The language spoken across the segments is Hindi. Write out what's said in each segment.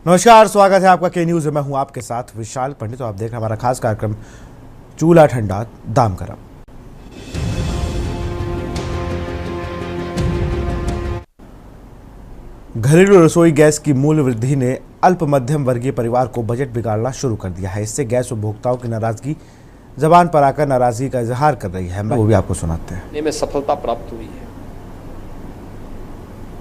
नमस्कार, स्वागत है आपका के न्यूज में। मैं हूं आपके साथ विशाल पंडित। तो आप देख रहे हैं हमारा खास कार्यक्रम चूल्हा ठंडा दाम गरम। घरेलू रसोई गैस की मूल्य वृद्धि ने अल्प मध्यम वर्गीय परिवार को बजट बिगाड़ना शुरू कर दिया है। इससे गैस उपभोक्ताओं की नाराजगी जबान पर आकर नाराजगी का इजहार कर रही है। वो भी आपको सुनाते हैं। में सफलता प्राप्त हुई है।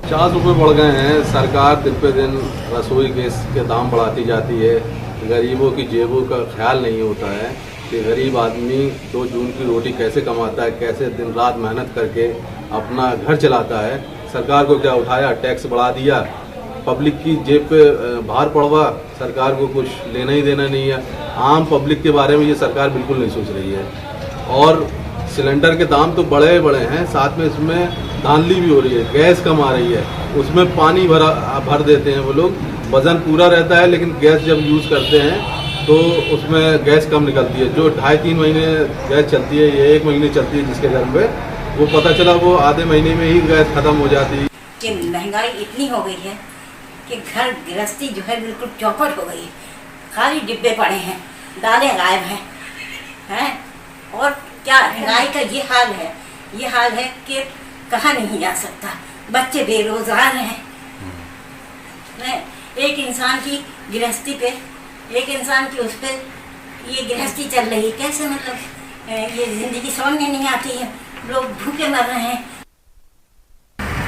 50 रुपये बढ़ गए हैं। सरकार दिन पे दिन रसोई गैस के दाम बढ़ाती जाती है। गरीबों की जेबों का ख्याल नहीं होता है कि गरीब आदमी 2 जून की रोटी कैसे कमाता है, कैसे दिन रात मेहनत करके अपना घर चलाता है। सरकार को क्या उठाया, टैक्स बढ़ा दिया, पब्लिक की जेब पे भार पड़वा। सरकार को कुछ लेना ही देना नहीं है। आम पब्लिक के बारे में ये सरकार बिल्कुल नहीं सोच रही है। और सिलेंडर के दाम तो बड़े बड़े हैं, साथ में इसमें धांधली भी हो रही है। गैस कम आ रही है, उसमें पानी भर देते हैं वो लोग। वजन पूरा रहता है, लेकिन गैस जब यूज़ करते हैं तो उसमें गैस कम निकलती है। जो 2.5-3 महीने गैस चलती है, ये 1 महीने चलती है जिसके घर पे, वो पता चला वो आधे महीने में ही गैस खत्म हो जाती है। कि महंगाई इतनी हो गई है कि घर गृहस्थी जो है बिल्कुल चौपट हो गई है। खाली डिब्बे पड़े हैं, दालें गायब हैं और क्या महंगाई का ये हाल है कि कहा नहीं जा सकता। बच्चे बेरोजगार हैं। एक इंसान की गृहस्थी पे, एक इंसान की उस पर ये गृहस्थी चल रही, कैसे मतलब ये जिंदगी समझ में नहीं आती है। लोग भूखे मर रहे हैं।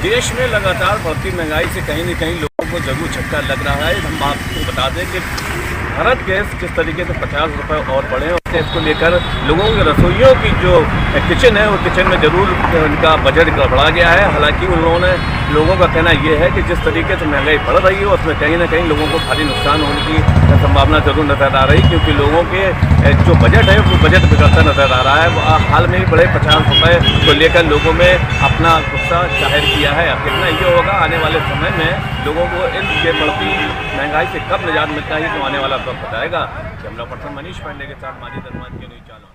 देश में लगातार बढ़ती महंगाई से कहीं न कहीं लोगों को जरूर झटका लग रहा है। हम आपको बता दें कि भारत गैस किस तरीके से 50 रुपये और बढ़े और इसको लेकर लोगों के रसोइयों की जो किचन है, वो किचन में जरूर उनका बजट गड़बड़ा गया है। हालांकि उन्होंने लोगों का कहना ये है कि जिस तरीके से महंगाई बढ़ रही है उसमें कहीं ना कहीं लोगों को भारी नुकसान होने की संभावना जरूर नजर आ रही, क्योंकि लोगों के जो बजट है वो बजट बिगड़ता नजर आ रहा है। हाल में ही बड़े 50 रुपये को लेकर लोगों में अपना गुस्सा जाहिर किया है। अब कितना ये होगा आने वाले समय में लोगों को इनके बढ़ती महंगाई से कब निजात मिलता है तो आने वाला वक्त बताएगा। कैमरा पर्सन मनीष पांडे के साथ माजिद अरमान के न्यूज़ चैनल।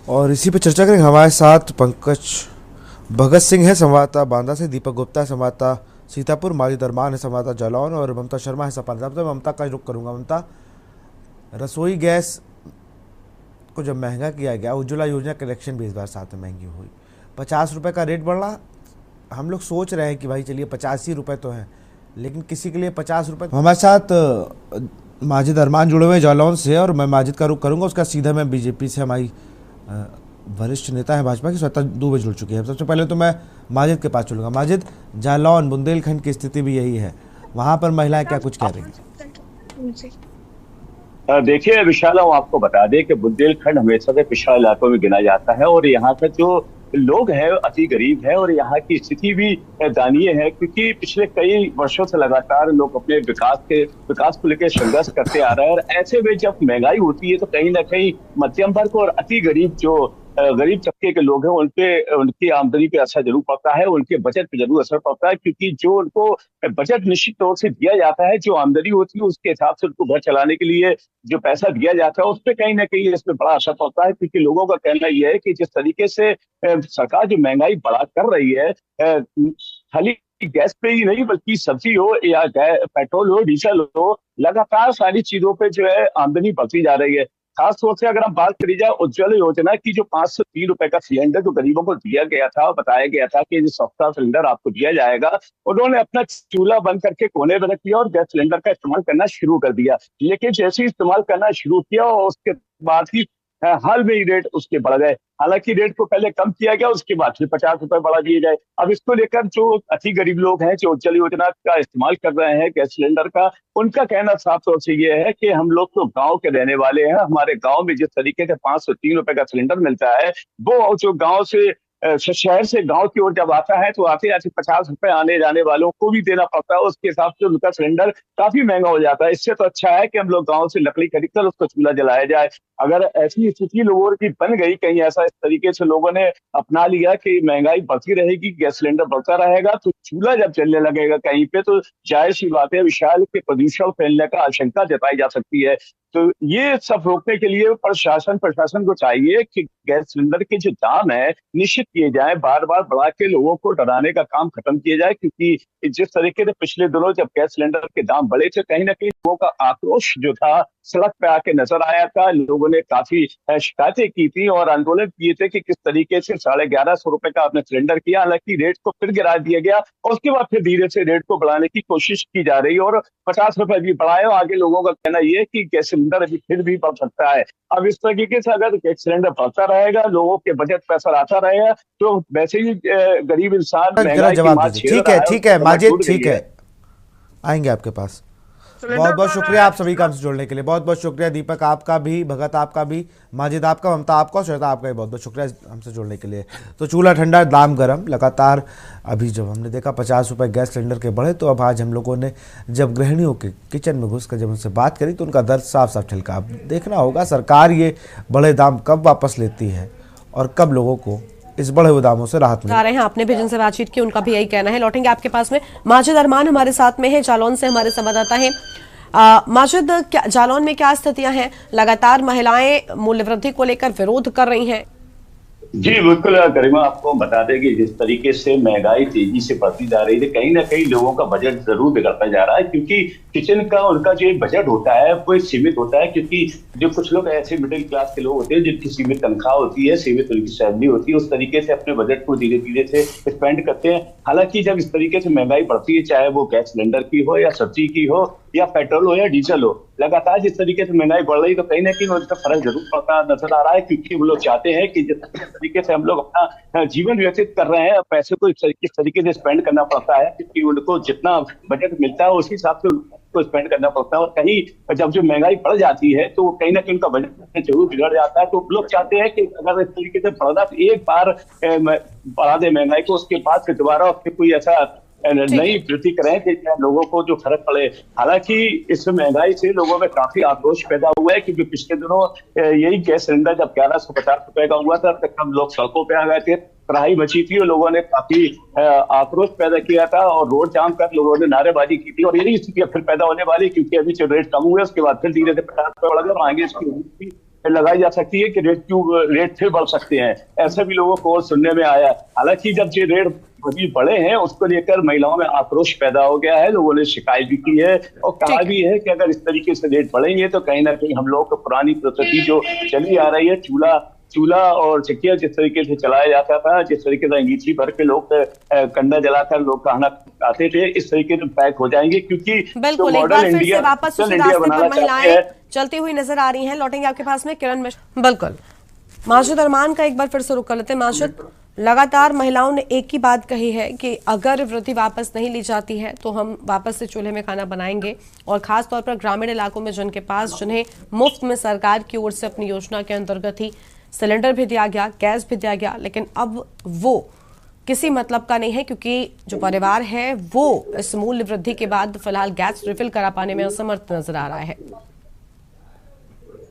और इसी पर चर्चा करेंगे। हमारे साथ पंकज भगत सिंह है संवाददाता बांदा से, दीपक गुप्ता है संवाददाता सीतापुर, माजिद अरमान है संवाददाता जालौन और ममता शर्मा है सपा। तो ममता का रुख करूंगा। ममता, रसोई गैस को जब महंगा किया गया, उज्ज्वला योजना कलेक्शन भी इस बार साथ में महंगी हुई। 50 रुपये का रेट बढ़ा। हम लोग सोच रहे हैं कि भाई चलिए 85 रुपये तो है, लेकिन किसी के लिए 50 रुपये। हमारे साथ माजिद अरमान जुड़े हुए जालौन से और मैं माजिद का रुख करूंगा। उसका सीधा मैं बीजेपी से हमारी वरिष्ठ नेता है भाजपा की श्वेता दुबे जुड़ चुकी है। सबसे पहले तो मैं माजिद के पास चलूंगा। माजिद, जालौन बुंदेलखंड की स्थिति भी यही है, वहां पर महिलाएं क्या कुछ कह रही हैं? देखिए विशाल, हम आपको बता दें कि बुंदेलखंड हमेशा से पिछड़ा इलाकों में गिना जाता है और यहाँ का जो लोग हैं अति गरीब है और यहाँ की स्थिति भी दयनीय है, क्योंकि पिछले कई वर्षों से लगातार लोग अपने विकास को लेकर संघर्ष करते आ रहे हैं। और ऐसे में जब महंगाई होती है तो कहीं ना कहीं मध्यम वर्ग और अति गरीब जो गरीब तबके के लोग हैं उनपे उनकी आमदनी पे असर जरूर पड़ता है, उनके बजट पे जरूर असर पड़ता है, क्योंकि जो उनको बजट निश्चित तौर से दिया जाता है, जो आमदनी होती है उसके हिसाब से उनको घर चलाने के लिए जो पैसा दिया जाता है उस पर कहीं ना कहीं इसमें बड़ा असर पड़ता है। क्योंकि लोगों का कहना यह है कि जिस तरीके से सरकार जो महंगाई बढ़ा कर रही है, खाली गैस पे ही नहीं बल्कि सब्जी हो या पेट्रोल हो, डीजल हो, लगातार सारी चीजों पे जो है आमदनी बढ़ती जा रही है। खास तौर से अगर हम बात करी जाए उज्ज्वला योजना की, जो 503 रुपए का सिलेंडर जो गरीबों को दिया गया था, बताया गया था कि सस्ता सिलेंडर आपको दिया जाएगा, उन्होंने अपना चूल्हा बंद करके कोने में रख दिया और गैस सिलेंडर का इस्तेमाल करना शुरू कर दिया। लेकिन जैसे ही इस्तेमाल करना शुरू किया और उसके बाद ही हाल में ही रेट उसके बढ़ गए। हालांकि रेट को पहले कम किया गया, उसके बाद फिर 50 रुपए बढ़ा दिए गए। अब इसको लेकर जो अति गरीब लोग हैं जो उज्ज्वला योजना का इस्तेमाल कर रहे हैं गैस सिलेंडर का, उनका कहना साफ तौर से ये है कि हम लोग तो गांव के रहने वाले हैं। हमारे गांव में जिस तरीके से 503 रुपए का सिलेंडर मिलता है, वो जो गांव से शहर से गांव की ओर जब आता है तो आते आते 50 रुपए आने जाने वालों को भी देना पड़ता है। उसके हिसाब से उनका सिलेंडर काफी महंगा हो जाता है। इससे तो अच्छा है कि हम लोग गांव से लकड़ी खरीद कर उसको चूल्हा जलाया जाए। अगर ऐसी स्थिति लोगों की बन गई, कहीं ऐसा इस तरीके से लोगों ने अपना लिया कि महंगाई बढ़ती रहेगी, गैस सिलेंडर बढ़ता रहेगा, तो चूल्हा जब जलने लगेगा कहीं पे तो जाहिर सी बात है विशाल के प्रदूषण फैलने का आशंका जताई जा सकती है। तो ये सब रोकने के लिए प्रशासन को चाहिए कि गैस सिलेंडर के जो दाम है निश्चित किए जाए, बार बार बढ़ा के लोगों को डराने का काम खत्म किया जाए, क्योंकि जिस तरीके से पिछले दिनों जब गैस सिलेंडर के दाम बढ़े थे, कहीं ना कहीं लोगों का आक्रोश जो था सड़क पे आके नजर आया था। लोगों ने काफी शिकायतें की थी और आंदोलन किए थे कि किस तरीके से 1150 रुपए का आपने सिलेंडर किया, हालांकि रेट को फिर गिरा दिया गया और उसके बाद फिर धीरे से रेट को बढ़ाने की कोशिश की जा रही है और 50 रुपए भी बढ़ाए। आगे लोगों का कहना यह है कि गैस सिलेंडर अभी फिर भी बढ़ सकता है। अब इस तरीके से अगर गैस सिलेंडर बढ़ता रहेगा, लोगों के बजट पे असर आता रहेगा, तो वैसे ही गरीब इंसान जरा जवाब दीजिए। ठीक है माजिद, ठीक है, आएंगे आपके पास। बहुत बहुत शुक्रिया आप सभी का हमसे जुड़ने के लिए। बहुत बहुत शुक्रिया दीपक आपका भी, भगत आपका भी, माजिद आपका, ममता आपका, श्वेता आपका भी बहुत बहुत शुक्रिया हमसे जुड़ने के लिए। तो चूल्हा ठंडा दाम गर्म लगातार। अभी जब हमने देखा 50 रुपये गैस सिलेंडर के बढ़े, तो अब आज हम लोगों ने जब गृहिणियों के किचन में घुसकर जब उनसे बात करी तो उनका दर्द साफ साफ ठिलका। अब देखना होगा सरकार ये बढ़े दाम कब वापस लेती है और कब लोगों को इस बढ़े हुए दामों से राहत मिल रहे हैं। आपने भी जिनसे बातचीत की उनका भी यही कहना है। लौटेंगे आपके पास में। माजिद अरमान हमारे साथ में है, जालौन से हमारे संवाददाता है। माजिद, जालौन में क्या स्थितियां हैं? लगातार महिलाएं मूल्य वृद्धि को लेकर विरोध कर रही हैं। जी बिल्कुल गरिमा, आपको बता दें कि जिस तरीके से महंगाई तेजी से बढ़ती जा रही है, कहीं ना कहीं लोगों का बजट जरूर बिगड़ता जा रहा है, क्योंकि किचन का उनका जो बजट होता है वो सीमित होता है। क्योंकि जो कुछ लोग ऐसे मिडिल क्लास के लोग होते हैं जिनकी सीमित तनख्वाह होती है, सीमित उनकी सैलरी होती है, उस तरीके से अपने बजट को धीरे धीरे से स्पेंड करते हैं। हालांकि जब इस तरीके से महंगाई बढ़ती है, चाहे वो गैस सिलेंडर की हो या सब्जी की हो या पेट्रोल हो या डीजल हो, लगातार जिस तरीके से महंगाई बढ़ रही, तो कहीं ना कहीं उनका फर्क जरूर पड़ता नजर आ रहा है। क्योंकि वो लोग चाहते हैं कि जिस तरीके से हम लोग अपना जीवन व्यतीत कर रहे हैं, पैसे को किस तरीके से स्पेंड करना पड़ता है, क्योंकि उनको जितना बजट मिलता है उसी हिसाब से उनको स्पेंड करना पड़ता है। और कहीं जब जो महंगाई बढ़ जाती है तो कहीं ना कहीं उनका बजट जरूर बिगड़ जाता है। तो लोग चाहते हैं कि अगर इस तरीके से बढ़ा, एक बार बढ़ा दे महंगाई को, उसके बाद फिर दोबारा कोई ऐसा नई वृद्धि करें कि लोगों को जो फर्क पड़े। हालांकि इस महंगाई से लोगों में काफी आक्रोश पैदा हुआ है, क्योंकि पिछले दिनों यही गैस सिलेंडर जब 1150 रुपए का हुआ था, तब हम लोग सड़कों पे आ गए थे, कड़ाही मची थी और लोगों ने काफी आक्रोश पैदा किया था और रोड जाम कर लोगों ने नारेबाजी की थी। और यही स्थिति फिर पैदा होने वाली, क्योंकि अभी जो रेट कम हुए उसके बाद फिर धीरे धीरे 50 रुपए बढ़ गए और आगे इसकी लगाई जा सकती है कि रेट फिर बढ़ सकते हैं, ऐसा भी लोगों को सुनने में आया। हालांकि जब ये रेट अभी बढ़े हैं, उसको लेकर महिलाओं में आक्रोश पैदा हो गया है, लोगों ने शिकायत भी की है और कहा भी है कि अगर इस तरीके से रेट बढ़ेंगे तो कहीं ना कहीं हम लोगों को पुरानी पद्धति जो चली आ रही है, चूल्हा और चकिया जिस तरीके से चलाया जाता था, जिस तरीके से अंगीठी भर के लोग कंडा जलाकर लोग खाना खाते थे, इस तरीके से पैक हो जाएंगे। क्योंकि बिल्कुल एक बार फिर से वापस उसी रास्ते पर महिलाएं चलती हुई नजर आ रही हैं। लौटेंगे आपके पास में किरण मिश्र। बिल्कुल माजिद अरमान का एक बार फिर से रुक कर लेते हैं। माजिद, लगातार महिलाओं ने एक ही बात कही है कि अगर वृद्धि वापस नहीं ली जाती है तो हम वापस से चूल्हे में खाना बनाएंगे, और खास तौर पर ग्रामीण इलाकों में जिन्हें मुफ्त में सरकार की ओर से अपनी योजना के अंतर्गत ही सिलेंडर भी दिया गया, गैस भी दिया गया, लेकिन अब वो किसी मतलब का नहीं है, क्योंकि जो परिवार है वो इस मूल्य वृद्धि के बाद फिलहाल गैस रिफिल करा पाने में असमर्थ नजर आ रहा है।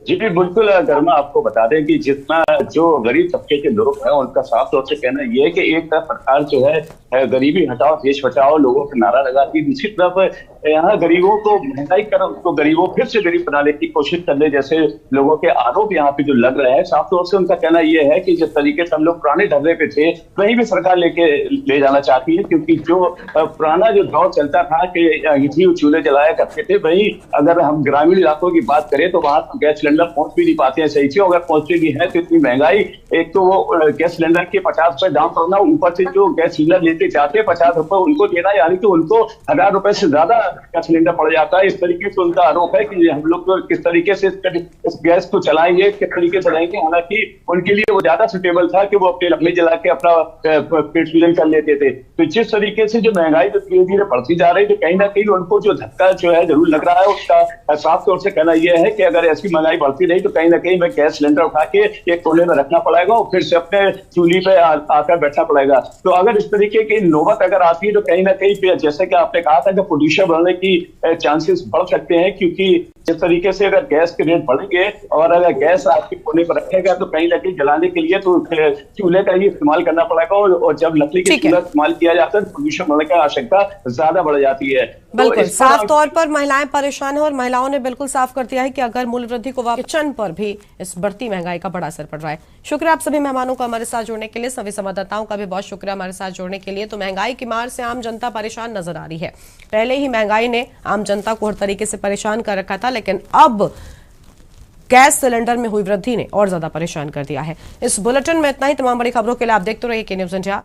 जी बिल्कुल गर्मा, आपको बता दें कि जितना जो गरीब तबके के लोग हैं उनका साफ तौर से कहना यह है कि एक तरफ सरकार जो है गरीबी हटाओ देश बचाओ लोगों का नारा लगाती है, दूसरी तरफ यहाँ गरीबों को महंगाई कर उसको गरीबों फिर से गरीब बनाने की कोशिश करने जैसे लोगों के आरोप यहाँ पे जो लग रहे हैं। साफ तौर से उनका कहना यह है कि जिस तरीके से हम लोग पुराने ढर्रे पे थे वहीं भी सरकार ले जाना चाहती है, क्योंकि जो पुराना जो दौर चलता था कि अंगीठी चूल्हे जलाया करते थे, वही अगर हम ग्रामीण इलाकों की बात करें तो वहां गैस सिलेंडर पहुंच भी नहीं पाते हैं सही से। अगर पहुंचते भी है तो इतनी महंगाई, एक तो वो गैस सिलेंडर के 50 रुपए दाम पड़ना, ऊपर से जो गैस सिलेंडर लेते चाहते हैं 50 रुपए उनको देना, यानी कि उनको 1000 रुपए से ज्यादा गैस सिलेंडर पड़ जाता है। इस तरीके से उनका आरोप है कि हम लोग किस तरीके से इस गैस को चलाएंगे, किस तरीके से चलाएंगे। हालांकि उनके लिए वो ज्यादा सुटेबल था कि वो अपने लकड़ी जला के अपना पेट पूजन कर लेते थे। तो जिस तरीके से जो महंगाई जो धीरे धीरे बढ़ती जा रही है, तो कहीं ना कहीं उनको जो धक्का जो है जरूर लग रहा है। उसका साफ तौर से कहना यह है कि अगर ऐसी महंगाई बढ़ती रही तो कहीं ना कहीं मैं गैस सिलेंडर उठा के एक कोने में रखना पड़ेगा और फिर से अपने चूल्हे पे आकर बैठना पड़ेगा। तो अगर इस तरीके की नौबत अगर आती है तो कहीं ना कहीं जैसे कि आपने कहा था कि पोल्यूशन बढ़ने की चांसेस बढ़ सकते हैं, क्योंकि जिस तरीके से अगर गैस के रेट बढ़ेंगे और अगर गैस आपके कोने पर रखेगा तो कहीं लकड़ी जलाने के लिए तो चूल्हे का ही इस्तेमाल करना पड़ेगा, और जब लकड़ी के चूल्हा इस्तेमाल किया जाता है तो प्रदूषण बढ़ने की आशंका ज्यादा बढ़ जाती है। बिल्कुल साफ तौर पर महिलाएं परेशान है और महिलाओं ने बिल्कुल साफ कर दिया है कि अगर मूल्य वृद्धि को किचन पर भी इस बढ़ती महंगाई का बड़ा असर पड़ रहा है। शुक्रिया आप सभी मेहमानों का हमारे साथ जुड़ने के लिए, सभी संवाददाताओं का भी बहुत शुक्रिया हमारे साथ जुड़ने के लिए। तो महंगाई की मार से आम जनता परेशान नजर आ रही है। पहले ही महंगाई ने आम जनता को हर तरीके से परेशान कर रखा था, लेकिन अब गैस सिलेंडर में हुई वृद्धि ने और ज्यादा परेशान कर दिया है। इस बुलेटिन में इतना ही। तमाम बड़ी खबरों के लिए आप देखते रहिए के न्यूज़ इंडिया।